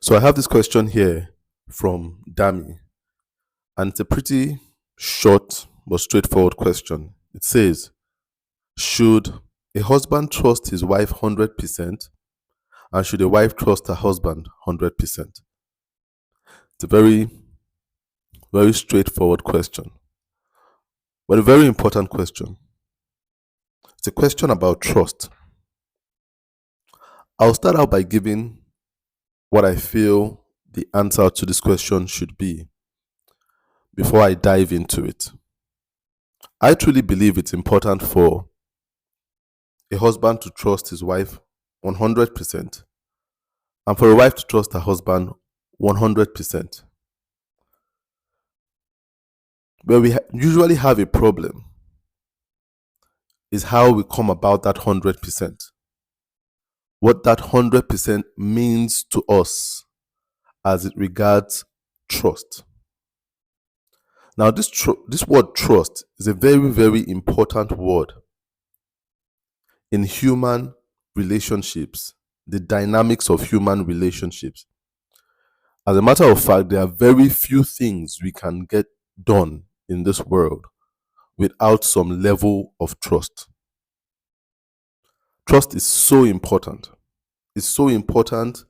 So I have this question here from Dami, and it's a pretty short but straightforward question. It says, should a husband trust his wife 100%, and should a wife trust her husband 100%? It's a very, very straightforward question, but a very important question. It's a question about trust. I'll start out by giving what I feel the answer to this question should be before I dive into it. I truly believe it's important for a husband to trust his wife 100% and for a wife to trust her husband 100%. Where we usually have a problem is how we come about that 100%. What that 100% means to us as it regards trust. Now, this word trust is a very, very important word in human relationships, the dynamics of human relationships. As a matter of fact, there are very few things we can get done in this world without some level of trust. Trust is so important. It's so important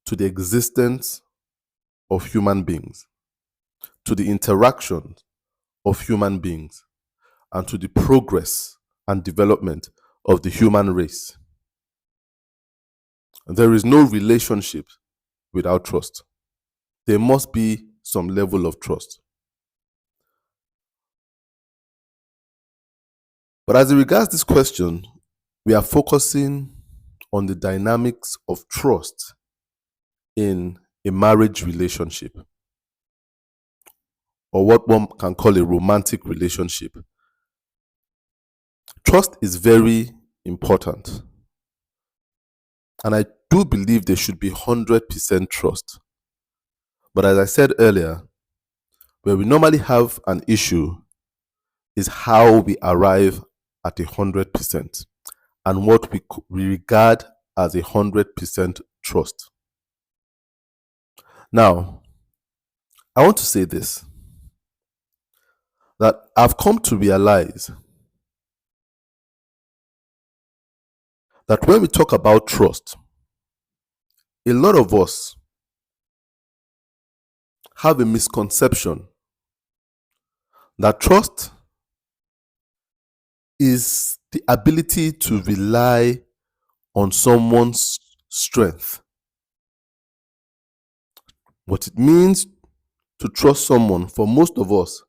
to the existence of human beings, to the interaction of human beings, and to the progress and development of the human race. There is no relationship without trust. There must be some level of trust. But as it regards this question, we are focusing on the dynamics of trust in a marriage relationship, or what one can call a romantic relationship. Trust is very important. And I do believe there should be 100% trust. But as I said earlier, where we normally have an issue is how we arrive at 100% and what we regard as 100% trust. Now, I want to say this, that I've come to realize that when we talk about trust, a lot of us have a misconception that trust is the ability to rely on someone's strength. What it means to trust someone for most of us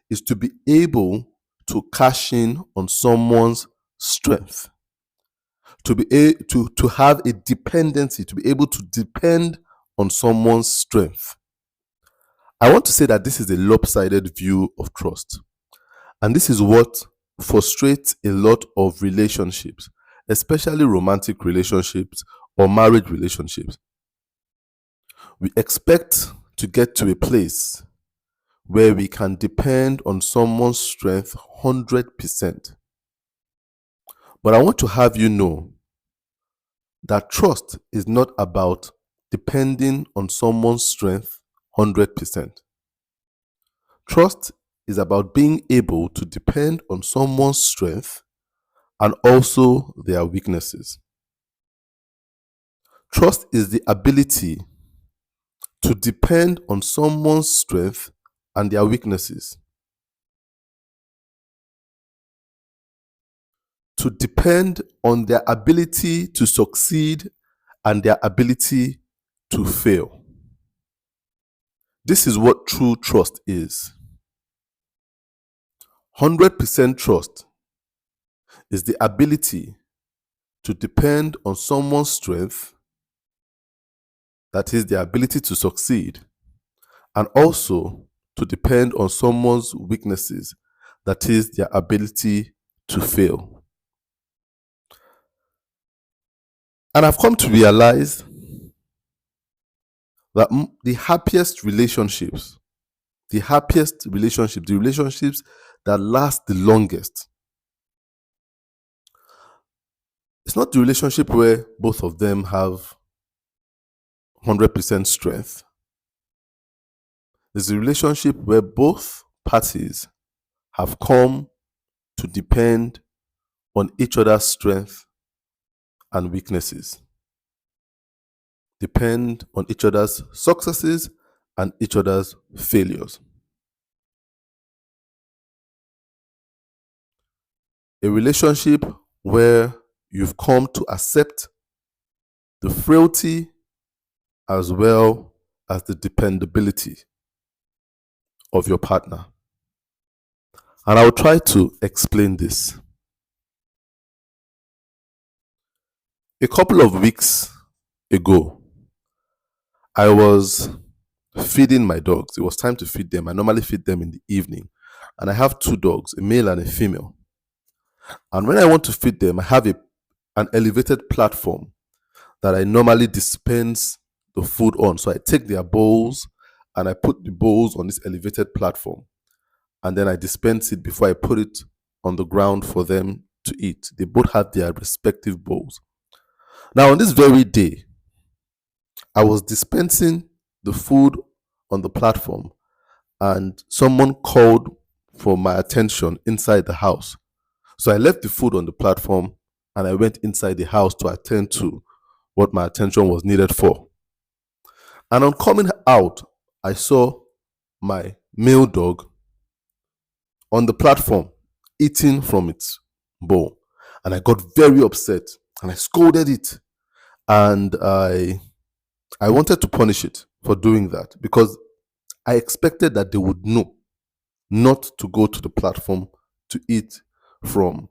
is to be able to cash in on someone's strength, to have a dependency, to be able to depend on someone's strength. I want to say that this is a lopsided view of trust. And this is what frustrates a lot of relationships, especially romantic relationships or marriage relationships. We expect to get to a place where we can depend on someone's strength 100%. But I want to have you know that trust is not about depending on someone's strength 100%. Trust is about being able to depend on someone's strength and also their weaknesses. Trust is the ability to depend on someone's strength and their weaknesses. To depend on their ability to succeed and their ability to fail. This is what true trust is. 100% trust is the ability to depend on someone's strength, that is, the ability to succeed, and also to depend on someone's weaknesses, that is, their ability to fail. And I've come to realize that the happiest relationships, the relationships that last the longest, it's not the relationship where both of them have 100% strength. There's a relationship where both parties have come to depend on each other's strength and weaknesses, depend on each other's successes and each other's failures. A relationship where you've come to accept the frailty as well as the dependability of your partner. And I will try to explain this. A couple of weeks ago, I was feeding my dogs. It was time to feed them. I normally feed them in the evening. And I have 2 dogs, a male and a female. And when I want to feed them, I have an elevated platform that I normally dispense the food on. So I take their bowls and I put the bowls on this elevated platform. And then I dispense it before I put it on the ground for them to eat. They both have their respective bowls. Now, on this very day, I was dispensing the food on the platform and someone called for my attention inside the house. So I left the food on the platform and I went inside the house to attend to what my attention was needed for. And on coming out, I saw my male dog on the platform eating from its bowl. And I got very upset and I scolded it. And I wanted to punish it for doing that because I expected that they would know not to go to the platform to eat from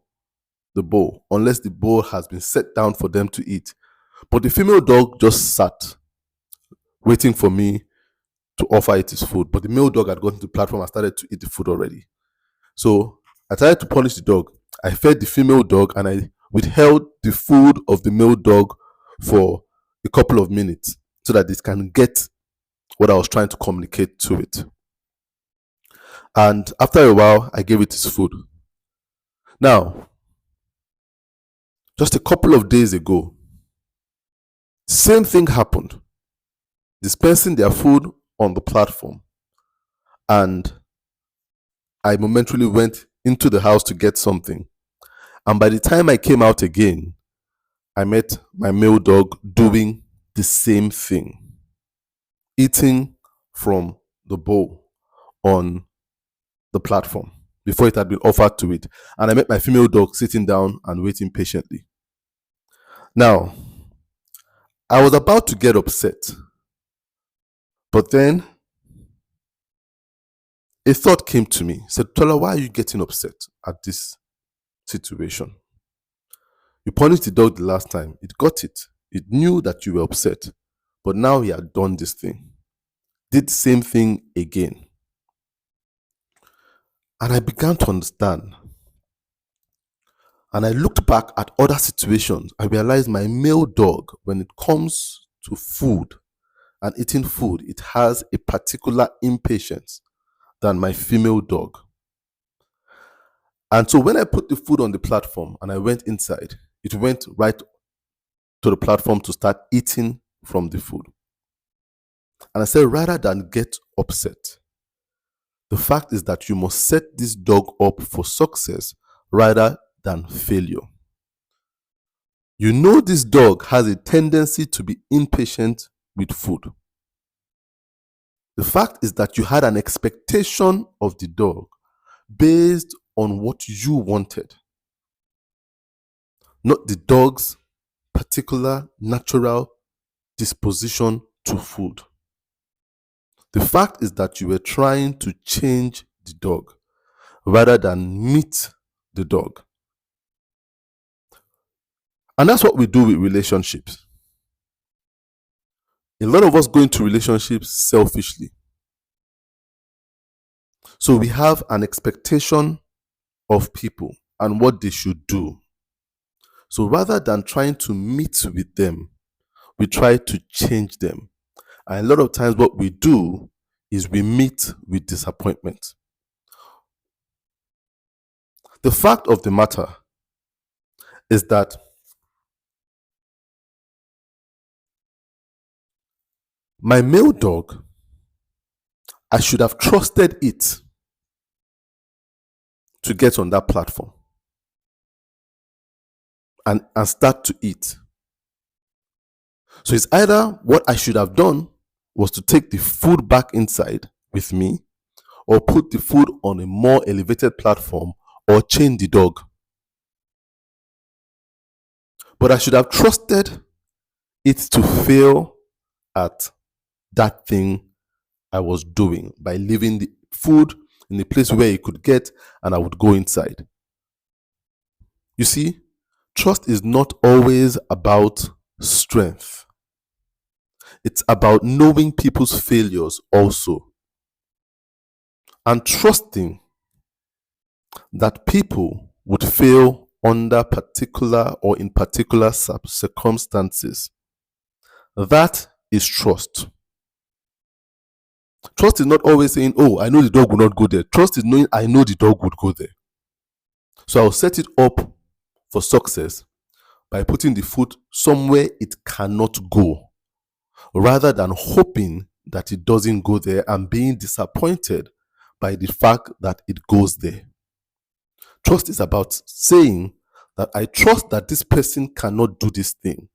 the bowl unless the bowl has been set down for them to eat. But the female dog just sat waiting for me to offer it his food. But the male dog had gotten to the platform and started to eat the food already. So I tried to punish the dog. I fed the female dog and I withheld the food of the male dog for a couple of minutes so that it can get what I was trying to communicate to it. And after a while, I gave it its food. Now, just a couple of days ago, same thing happened. Dispensing their food on the platform. And I momentarily went into the house to get something. And by the time I came out again, I met my male dog doing the same thing, eating from the bowl on the platform before it had been offered to it. And I met my female dog sitting down and waiting patiently. Now, I was about to get upset, but then a thought came to me. Said, Tola, why are you getting upset at this situation? You punished the dog the last time. It got it. It knew that you were upset. But now he had done this thing. Did the same thing again. And I began to understand. And I looked back at other situations. I realized my male dog, when it comes to food and eating food, it has a particular impatience than my female dog. And so when I put the food on the platform and I went inside, it went right to the platform to start eating from the food. And I said, rather than get upset, the fact is that you must set this dog up for success rather than failure. You know this dog has a tendency to be impatient with food. The fact is that you had an expectation of the dog based on what you wanted, not the dog's particular natural disposition to food. The fact is that you were trying to change the dog rather than meet the dog. And that's what we do with relationships. A lot of us go into relationships selfishly. So we have an expectation of people and what they should do. So rather than trying to meet with them, we try to change them. And a lot of times what we do is we meet with disappointment. The fact of the matter is that My male dog, I should have trusted it to get on that platform and start to eat. So it's either what I should have done was to take the food back inside with me, or put the food on a more elevated platform, or chain the dog. But I should have trusted it to fail at that thing I was doing by leaving the food in a place where it could get, and I would go inside. You see, trust is not always about strength. It's about knowing people's failures also, and trusting that people would fail under particular or in particular circumstances. That is trust. Trust is not always saying, oh, I know the dog will not go there. Trust is knowing I know the dog would go there. So I'll set it up for success by putting the food somewhere it cannot go, rather than hoping that it doesn't go there and being disappointed by the fact that it goes there. Trust is about saying that I trust that this person cannot do this thing,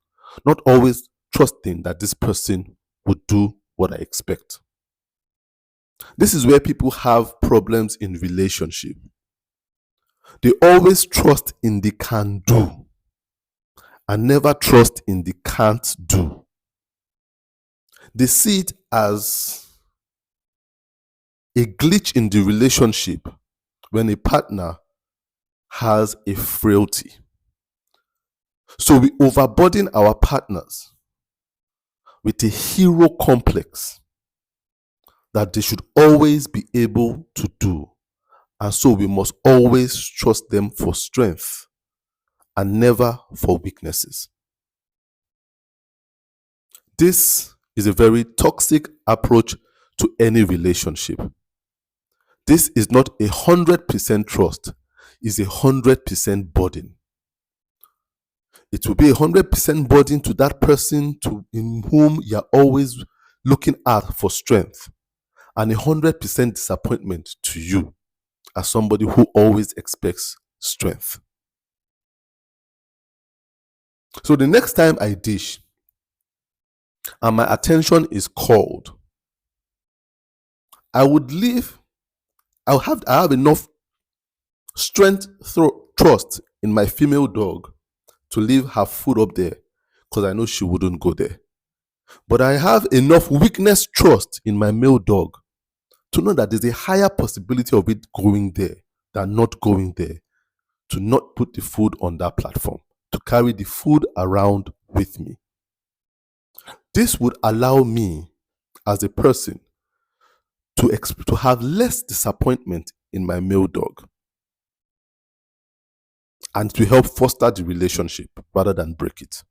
not always trusting that this person would do what I expect. This is where people have problems in relationship. They always trust in the can do and never trust in the can't do. They see it as a glitch in the relationship when a partner has a frailty. So we overburden our partners with a hero complex that they should always be able to do. And so we must always trust them for strength and never for weaknesses. This is a very toxic approach to any relationship. This is not 100% trust, it's 100% burden. It will be 100% burden to that person in whom you're always looking at for strength, and 100% disappointment to you as somebody who always expects strength. So the next time I dish and my attention is called, I have enough strength, trust in my female dog to leave her food up there, because I know she wouldn't go there. But I have enough weakness trust in my male dog to know that there's a higher possibility of it going there than not going there, to not put the food on that platform, to carry the food around with me. This would allow me as a person to have less disappointment in my male dog, and to help foster the relationship rather than break it.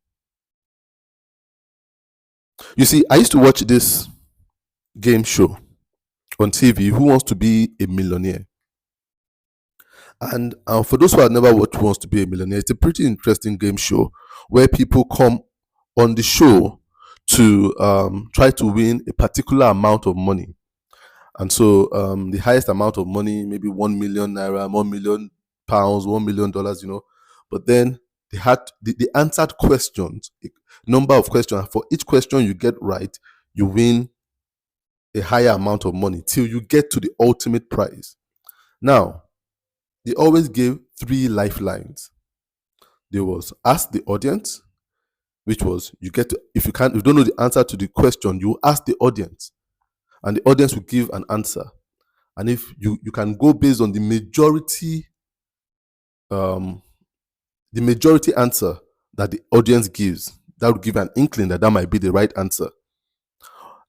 You see, I used to watch this game show on TV, Who Wants to Be a Millionaire? And for those who have never watched Who Wants to Be a Millionaire, it's a pretty interesting game show where people come on the show to try to win a particular amount of money. And so the highest amount of money, maybe 1 million naira, 1 million pounds, $1 million, But then they answered questions, a number of questions. For each question you get right, you win a higher amount of money till you get to the ultimate prize. Now, they always gave 3 lifelines. There was ask the audience, which was if you don't know the answer to the question, you ask the audience, and the audience will give an answer. And if you can go based on the majority answer that the audience gives, that would give an inkling that might be the right answer.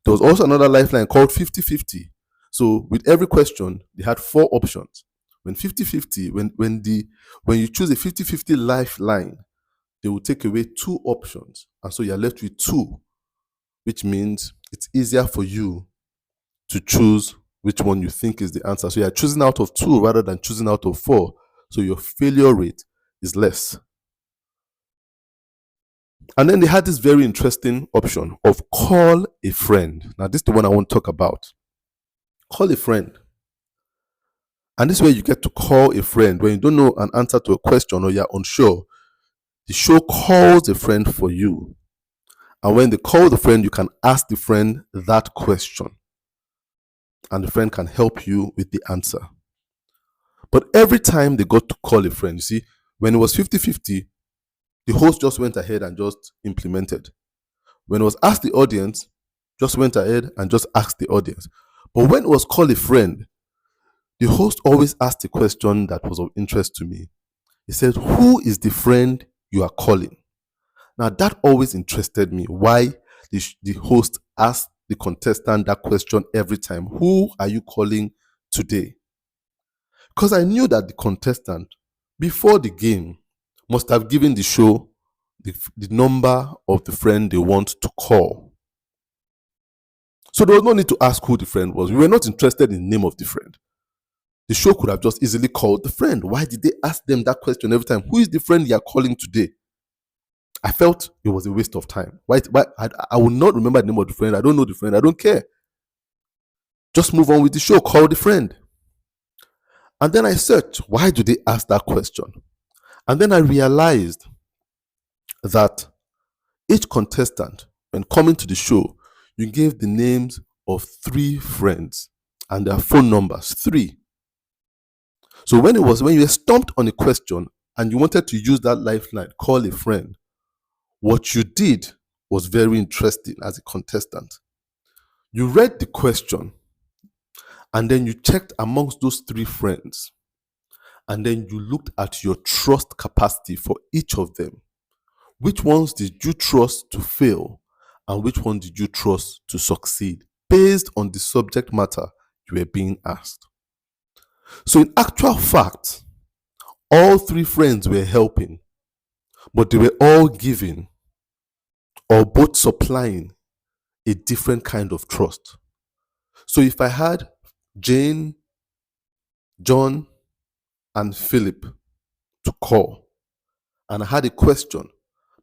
There was also another lifeline called 50-50. So with every question, they had 4 options. When 50-50, when you choose a 50-50 lifeline, they will take away 2 options. And so you're left with 2, which means it's easier for you to choose which one you think is the answer. So you're choosing out of 2 rather than choosing out of 4. So your failure rate is less. And then they had this very interesting option of call a friend. Now, this is the one I want to talk about. Call a friend. And this is where you get to call a friend when you don't know an answer to a question or you're unsure. The show calls a friend for you. And when they call the friend, you can ask the friend that question. And the friend can help you with the answer. But every time they got to call a friend, you see, when it was 50-50, the host just went ahead and just implemented. When it was asked the audience, just went ahead and just asked the audience. But when it was called a friend, the host always asked a question that was of interest to me. He said, "Who is the friend you are calling?" Now, that always interested me. Why the host asked the contestant that question every time. Who are you calling today? Because I knew that the contestant, before the game, must have given the show the number of the friend they want to call. So there was no need to ask who the friend was. We were not interested in the name of the friend. The show could have just easily called the friend. Why did they ask them that question every time? Who is the friend you are calling today? I felt it was a waste of time. Why I will not remember the name of the friend. I don't know the friend. I don't care. Just move on with the show. Call the friend. And then I searched, why do they ask that question? And then I realized that each contestant, when coming to the show, you gave the names of 3 friends and their phone numbers. 3. So when you were stumped on a question and you wanted to use that lifeline, call a friend, what you did was very interesting as a contestant. You read the question and then you checked amongst those 3 friends. And then you looked at your trust capacity for each of them. Which ones did you trust to fail? And which one did you trust to succeed? Based on the subject matter you were being asked. So in actual fact, all 3 friends were helping, but they were all giving or both supplying a different kind of trust. So if I had Jane, John, and Philip to call, and I had a question,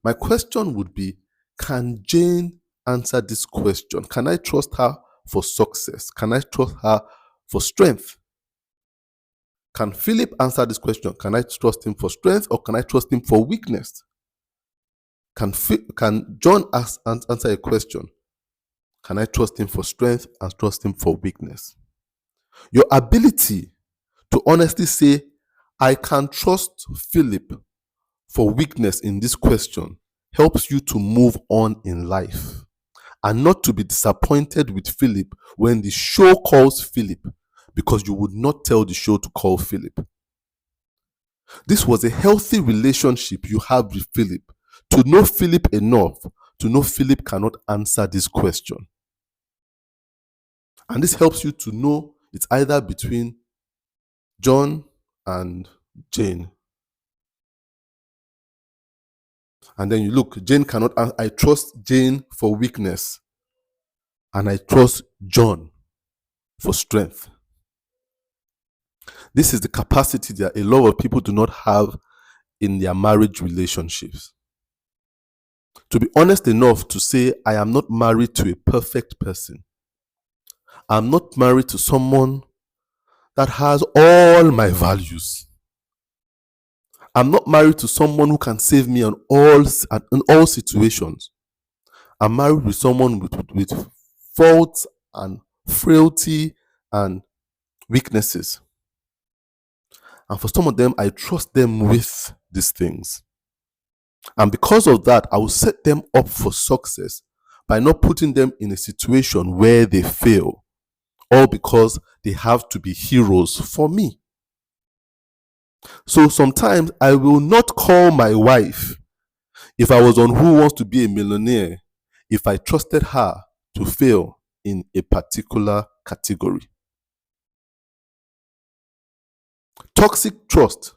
my question would be, can Jane answer this question? Can I trust her for success? Can I trust her for strength? Can Philip answer this question? Can I trust him for strength or can I trust him for weakness? Can John answer a question? Can I trust him for strength and trust him for weakness? Your ability to honestly say, I can trust Philip for weakness in this question helps you to move on in life and not to be disappointed with Philip when the show calls Philip because you would not tell the show to call Philip. This was a healthy relationship you have with Philip, to know Philip enough to know Philip cannot answer this question. And this helps you to know it's either between John and Jane. And then you look, Jane cannot, I trust Jane for weakness. And I trust John for strength. This is the capacity that a lot of people do not have in their marriage relationships. To be honest enough to say, I am not married to a perfect person. I'm not married to someone that has all my values. I'm not married to someone who can save me in all situations. I'm married with someone with faults and frailty and weaknesses. And for some of them, I trust them with these things. And because of that, I will set them up for success by not putting them in a situation where they fail, all because they have to be heroes for me. So sometimes I will not call my wife if I was on Who Wants to Be a Millionaire if I trusted her to fail in a particular category. Toxic trust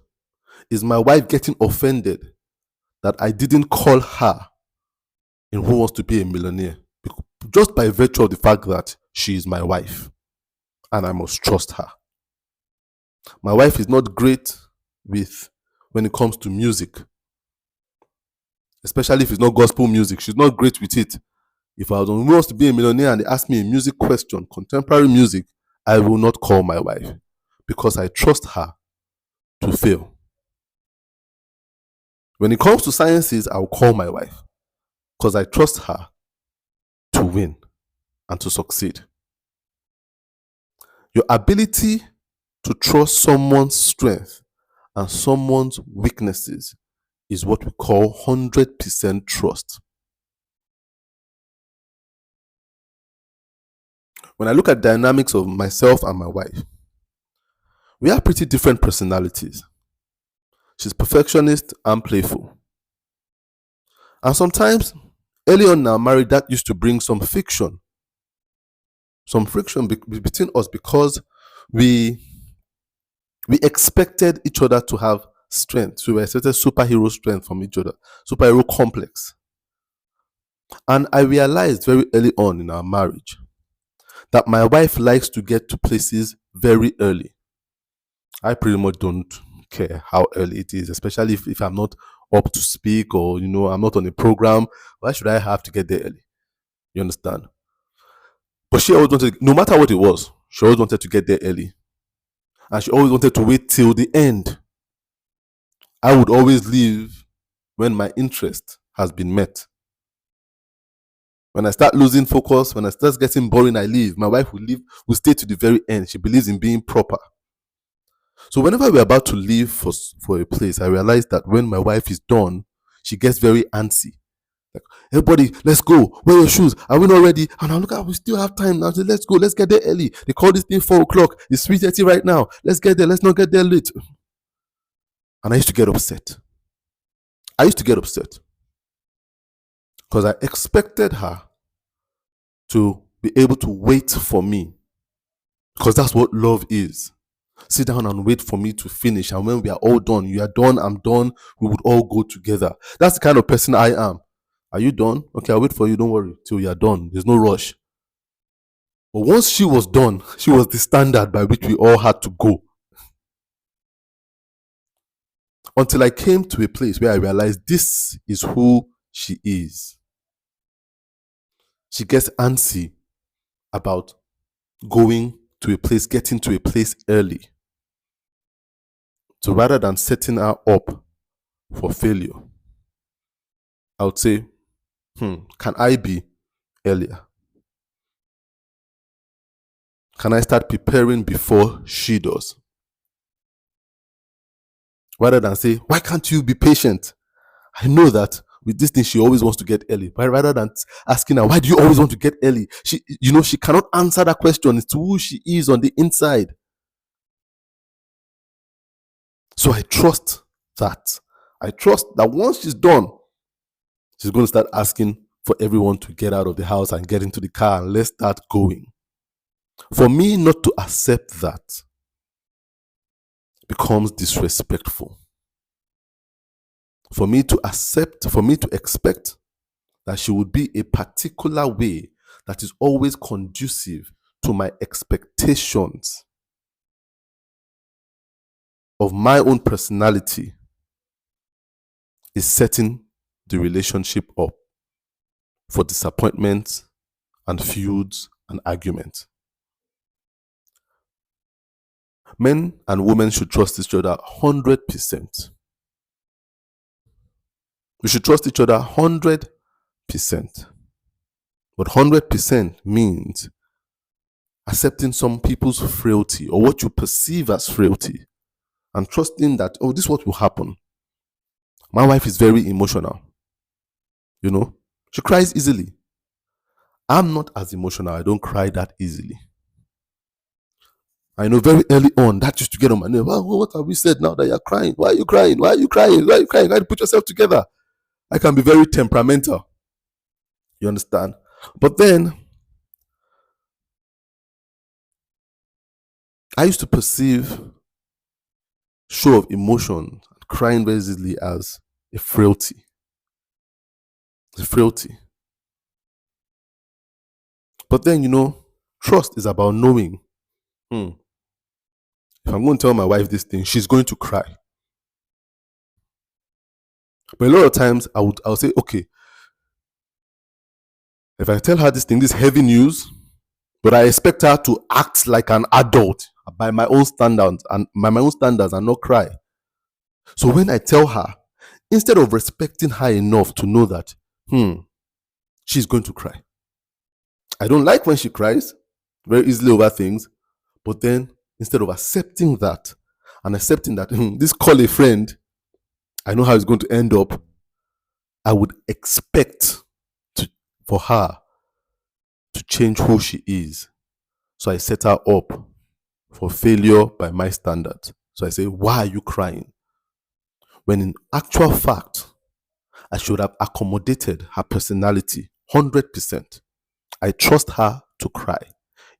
is my wife getting offended that I didn't call her in Who Wants to Be a Millionaire, just by virtue of the fact that she is my wife and I must trust her. My wife is not great when it comes to music. especially if it's not gospel music. She's not great with it. If I was on Who Wants to Be a Millionaire and they ask me a music question, contemporary music, I will not call my wife because I trust her to fail. When it comes to sciences, I'll call my wife because I trust her to win and to succeed. Your ability to trust someone's strength and someone's weaknesses is what we call 100% trust. When I look at dynamics of myself and my wife, we have pretty different personalities. She's perfectionist and playful. And sometimes, early on in our marriage, that used to bring some friction. Some friction between us because we expected each other to have strength. So we expected superhero strength from each other, superhero complex. And I realized very early on in our marriage that my wife likes to get to places very early. I pretty much don't care how early it is, especially if I'm not up to speak or, I'm not on a program. Why should I have to get there early? You understand? But she always wanted, no matter what it was, she always wanted to get there early. And she always wanted to wait till the end. I would always leave when my interest has been met. When I start losing focus, when I start getting boring, I leave. My wife will stay to the very end. She believes in being proper. So whenever we're about to leave for a place, I realize that when my wife is done, she gets very antsy. Like, everybody, let's go. Wear your shoes. Are we not ready? And I look at, we still have time now. I say, let's go. Let's get there early. They call this thing 4 o'clock. It's 3:30 right now. Let's get there. Let's not get there late. And I used to get upset. Because I expected her to be able to wait for me. Because that's what love is. Sit down and wait for me to finish. And when we are all done, you are done, I'm done, we would all go together. That's the kind of person I am. Are you done? Okay, I'll wait for you. Don't worry till you are done. There's no rush. But once she was done, she was the standard by which we all had to go. Until I came to a place where I realized this is who she is. She gets antsy about going to a place, getting to a place early. So rather than setting her up for failure, I would say, can I be earlier? Can I start preparing before she does? Rather than say, why can't you be patient? I know that with this thing, she always wants to get early. But rather than asking her, why do you always want to get early? She cannot answer that question. It's who she is on the inside. So I trust that. I trust that once she's done, she's going to start asking for everyone to get out of the house and get into the car and let's start going. For me not to accept that becomes disrespectful. For me to expect that she would be a particular way that is always conducive to my expectations of my own personality is setting the relationship up for disappointments and feuds and arguments. Men and women should trust each other 100%. We should trust each other 100%. But 100% means accepting some people's frailty or what you perceive as frailty and trusting that, this is what will happen. My wife is very emotional. She cries easily. I'm not as emotional. I don't cry that easily. I know very early on that used to get on my nerve. What have we said now that you're crying? Why are you crying? Why are you crying? Why are you crying? You got to put yourself together. I can be very temperamental. You understand? But then I used to perceive show of emotion, crying very easily as a frailty. It's a frailty. But then, trust is about knowing, if I'm going to tell my wife this thing, she's going to cry. But a lot of times I'll say, okay, if I tell her this heavy news, but I expect her to act like an adult by my own standards and not cry. So when I tell her, instead of respecting her enough to know that, she's going to cry. I don't like when she cries very easily over things, but then instead of accepting that and accepting that this call a friend, I know how it's going to end up, I would expect for her to change who she is. So I set her up for failure by my standards. So I say, why are you crying? When in actual fact, I should have accommodated her personality 100%. I trust her to cry,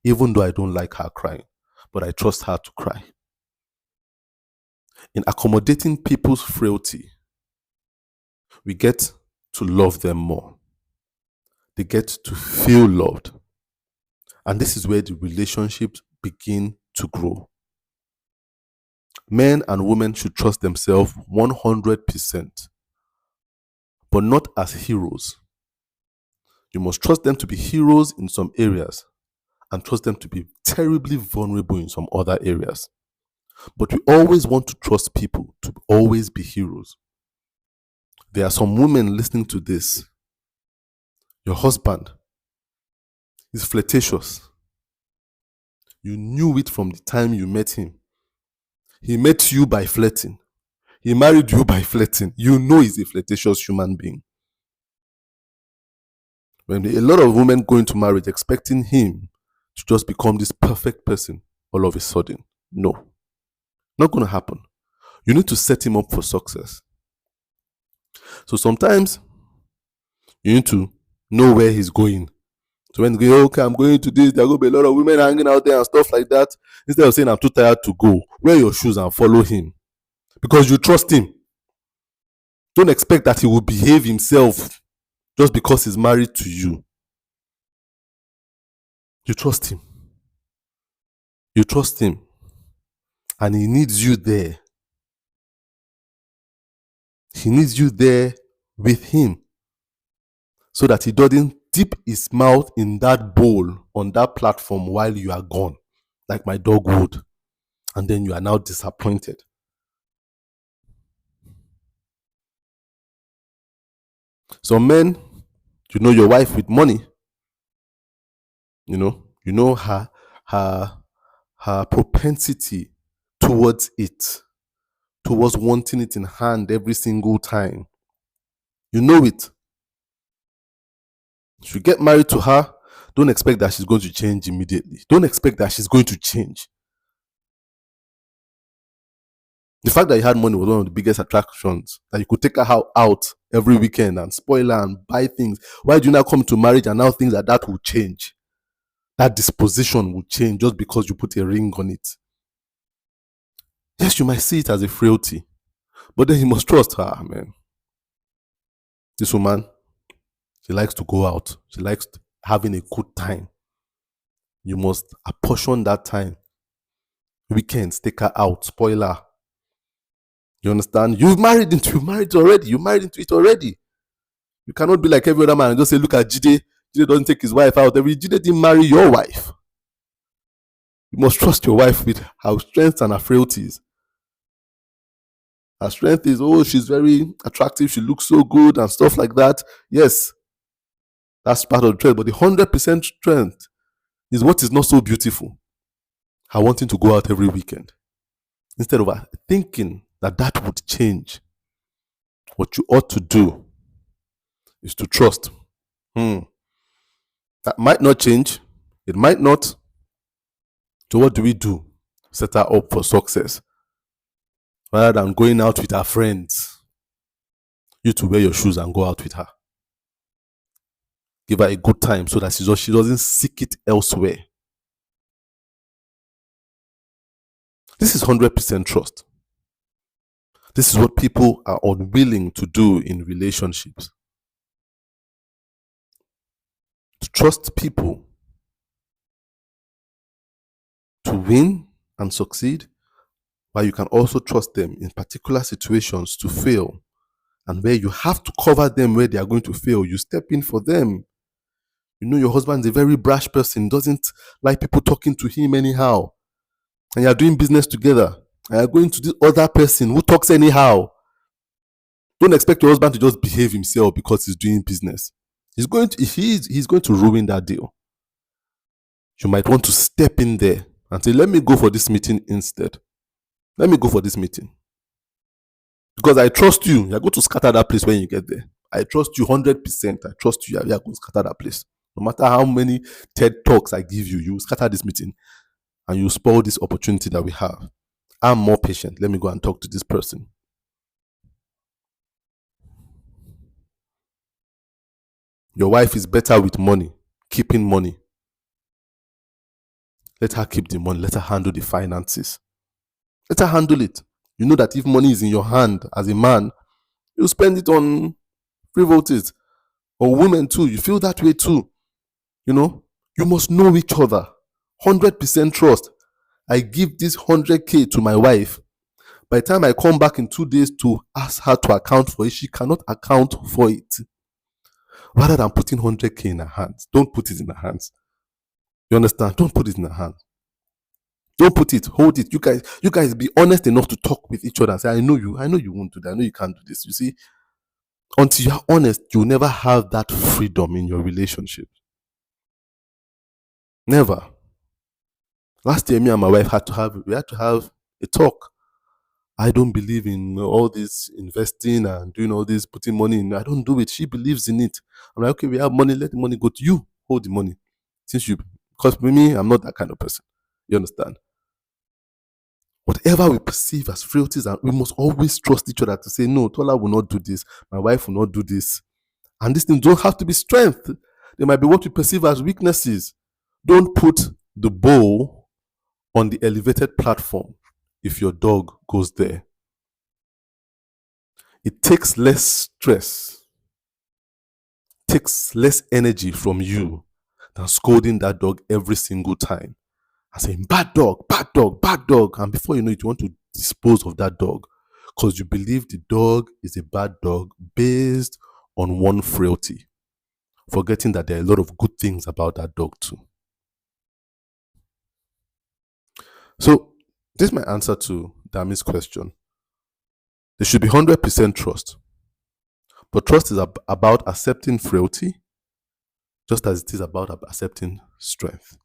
even though I don't like her crying, but I trust her to cry. In accommodating people's frailty, we get to love them more. They get to feel loved. And this is where the relationships begin to grow. Men and women should trust themselves 100%, but not as heroes. You must trust them to be heroes in some areas and trust them to be terribly vulnerable in some other areas. But we always want to trust people to always be heroes. There are some women listening to this. Your husband is flirtatious. You knew it from the time you met him. He met you by flirting. He married you by flirting. You know he's a flirtatious human being. When a lot of women go into marriage expecting him to just become this perfect person all of a sudden, no. Not going to happen. You need to set him up for success. So sometimes you need to know where he's going. So when you go, okay, I'm going to this, there will be a lot of women hanging out there and stuff like that. Instead of saying, I'm too tired to go, wear your shoes and follow him. Because you trust him. Don't expect that he will behave himself just because he's married to you. You trust him. You trust him. And he needs you there. He needs you there with him. So that he doesn't dip his mouth in that bowl on that platform while you are gone. Like my dog would. And then you are now disappointed. Some men, you know your wife with money. You know her propensity towards it, towards wanting it in hand every single time. You know it. If you get married to her, don't expect that she's going to change immediately. Don't expect that she's going to change. The fact that you had money was one of the biggest attractions. That you could take her out every weekend and spoil her and buy things. Why do you now come to marriage and now things like that will change? That disposition will change just because you put a ring on it. Yes, you might see it as a frailty, but then you must trust her, man. This woman, she likes to go out. She likes having a good time. You must apportion that time. Weekends, take her out, spoil her. You understand? You married into it already. You cannot be like every other man and just say, look at Jide. Jide doesn't take his wife out. Jide didn't marry your wife. You must trust your wife with her strengths and her frailties. Her strength is, she's very attractive. She looks so good and stuff like that. Yes, that's part of the strength. But the 100% strength is what is not so beautiful. Her wanting to go out every weekend. Instead of thinking that would change, what you ought to do is to trust. That might not change. It might not. So what do we do? Set her up for success. Rather than going out with her friends, you to wear your shoes and go out with her. Give her a good time so that she doesn't seek it elsewhere. This is 100% trust. This is what people are unwilling to do in relationships. To trust people to win and succeed, while you can also trust them in particular situations to fail And where you have to cover them where they are going to fail, you step in for them. You know your husband is a very brash person, doesn't like people talking to him anyhow. And you're doing business together. And you're going to this other person who talks anyhow. Don't expect your husband to just behave himself because he's doing business. He's going to, if he's going to ruin that deal. You might want to step in there and say, let me go for this meeting instead. Let me go for this meeting. Because I trust you. You're going to scatter that place when you get there. I trust you 100%. I trust you. You're going to scatter that place. No matter how many TED Talks I give you, you scatter this meeting and you spoil this opportunity that we have. I'm more patient. Let me go and talk to this person. Your wife is better with money, keeping money. Let her keep the money. Let her handle the finances. Let her handle it. You know that if money is in your hand as a man, you spend it on frivolities. Or women too, you feel that way too. You know, you must know each other. 100% trust. I give this 100K to my wife. By the time I come back in 2 days to ask her to account for it, she cannot account for it. Rather than putting 100K in her hands, don't put it in her hands. You understand? Don't put it in her hands. Don't put it, hold it. You guys be honest enough to talk with each other and say, I know you won't do that. I know you can't do this. You see, until you're honest, you'll never have that freedom in your relationship. Never. Last year, me and my wife had to have a talk. I don't believe in all this investing and doing all this, putting money in. I don't do it. She believes in it. I'm like, okay, we have money. Let the money go to you. Hold the money. Because for me, I'm not that kind of person. You understand? Whatever we perceive as frailties, and we must always trust each other to say, no, Tola will not do this. My wife will not do this. And these things don't have to be strength. They might be what we perceive as weaknesses. Don't put the bowl on the elevated platform if your dog goes there. It takes less stress, takes less energy from you than scolding that dog every single time and saying, bad dog, bad dog, bad dog. And before you know it, you want to dispose of that dog because you believe the dog is a bad dog based on one frailty, forgetting that there are a lot of good things about that dog too. So this is my answer to Dami's question. There should be 100% trust. But trust is about accepting frailty just as it is about accepting strength.